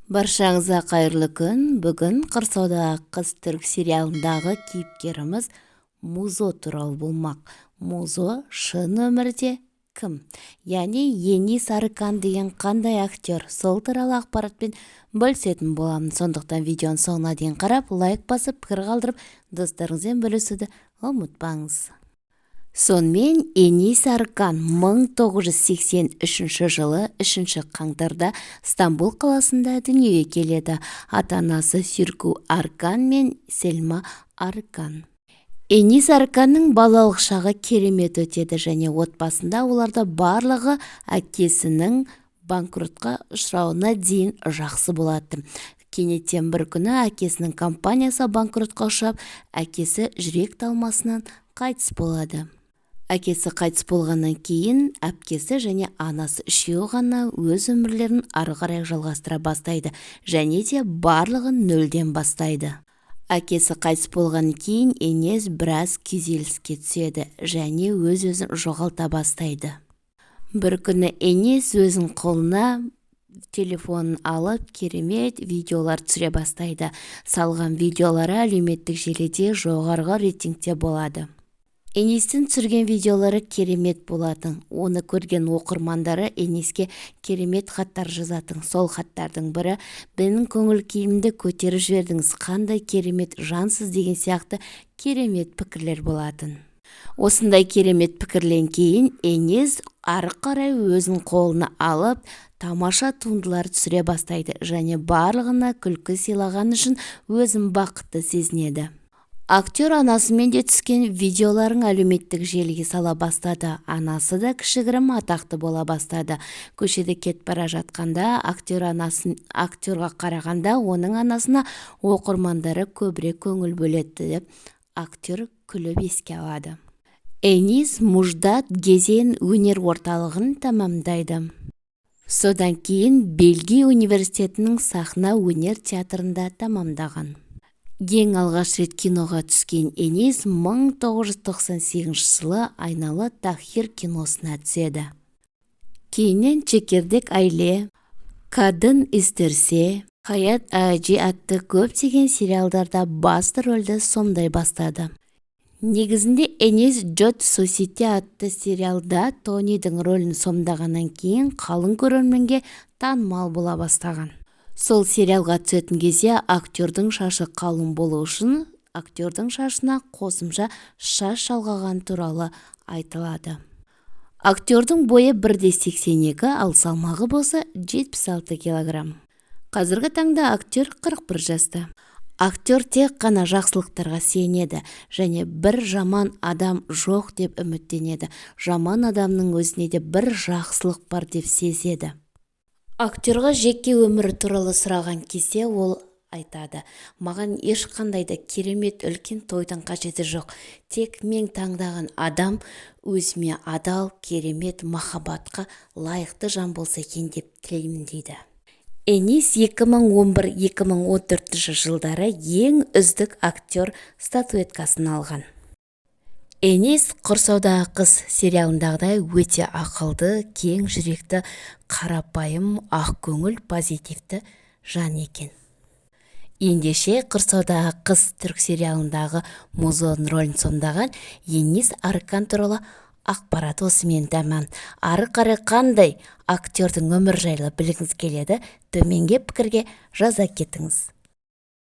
Баршаңызға қайырлы күн. Бүгін Қырсаудағы қыз түрк сериалындағы кейіпкеріміз Музо туралы болмақ. Музо шын өмірде кім? Яғни Енис Арыкан деген қандай актер? Сол туралы ақпаратпен бөлісетін боламын. Сондықтан видеоны соңына дейін қарап, лайк басып, пікір қалдырып, достарыңызбен бөлісуді ұмытпаңыз. Сонымен Енис Арыкан 1983 жылы 3 қаңтарда Стамбул қаласында дүниеге келеді. Ата-анасы Сүркү Арыкан мен Сельма Арыкан. Енис Арыканның балалық шағы керемет өтеді және отбасында оларда барлығы әкесінің банкротқа ұшырауына дейін жақсы болады. Кенеттен бір күні әкесінің компаниясы банкротқа ұшырап, әкесі жүрек талмасынан қайтыс болады. Әкесі қайтыс болғаннан кейін әпкесі және анасы үшеуі ғана өз өмірлерін ары қарай жалғастыра бастайды және де барлығын нөлден бастайды. Әкесі қайтыс болғаннан кейін Енис біраз күйзеліске түседі және өз-өзін жоғалта бастайды. Бір күні Енис өзінің қолына телефонын алып, керемет видеолар түсіре бастайды. Салған видеолары әлеуметтік желіде жоғарғы рейтингте болады. Енистің түсірген видеолары керемет болатын. Оны көрген оқырмандары Ениске керемет хаттар жазатын. Сол хаттардың бірі: "Менің көңіл күйімді көтеріп жібердіңіз, қандай керемет жансыз" деген сияқты керемет пікірлер болатын. Осындай керемет пікірлен кейін Енис ары қарай өзінің қолына алып, тамаша туындылар түсіре бастайды және барлығына күлкі сыйлаған үшін өзін бақытты сезінеді. Актер анасымен де түскен видеоларын әлеуметтік желіге сала бастады. Анасы да кішігірім атақты бола бастады. Көшеде кетіп бара жатқанда актерға қарағанда оның анасына оқырмандары көбірек көңіл бөледі деп актер күліп еске алады. Енис Муждат Гезен өнер орталығын тамамдайды. Содан кейін Бельгия университетінің сахна өнер театрында тамамдаған. Ең алғаш рет киноға түскен Енис 1998 жылы Айналы Тахир киносына түседі. Кейіннен Чекердек айле, Кадын істерсе, Хаят Ажи атты көптеген сериалдарда басты рөлді сомдай бастады. Негізінде Енис Джот Сосити атты сериалда Тонидің рөлін сомдағаннан кейін қалың көрерменге танымал бола бастаған. Сол сериалға түсетін кезде актердің шашы қалың болу үшін актердің шашына қосымша шаш жалғаған туралы айтылады. Актердің бойы 1,82, ал салмағы болса 76 кг. Қазіргі таңда актер 41 жаста. Актер тек қана жақсылықтарға сенеді және бір жаман адам жоқ деп үміттенеді. Жаман адамның өзіне де бір жақсылық бар деп сезеді. Актерға жеке өмірі туралы сұраған кезде ол айтады: "Маған ешқандай да керемет үлкен тойдың қажеті жоқ. Тек мен таңдаған адам өзіме адал, керемет махаббатқа лайықты жан болса екен деп тілеймін" дейді. Енис 2011-2014 жылдары ең үздік актер статуэткасын алған. Енис Құрсаудағы қыз сериалындағыдай өте ақылды, кең жүректі, қарапайым, ақкөңіл, позитивті жан екен. Ендеше Құрсаудағы қыз түрк сериалындағы Музоның рөлін сомдаған Енис Арыкан туралы ақпарат осымен тәмам. Ары қарай қандай актердің өмір жайлы білгіңіз келеді? Төменге пікірге жаза кетіңіз.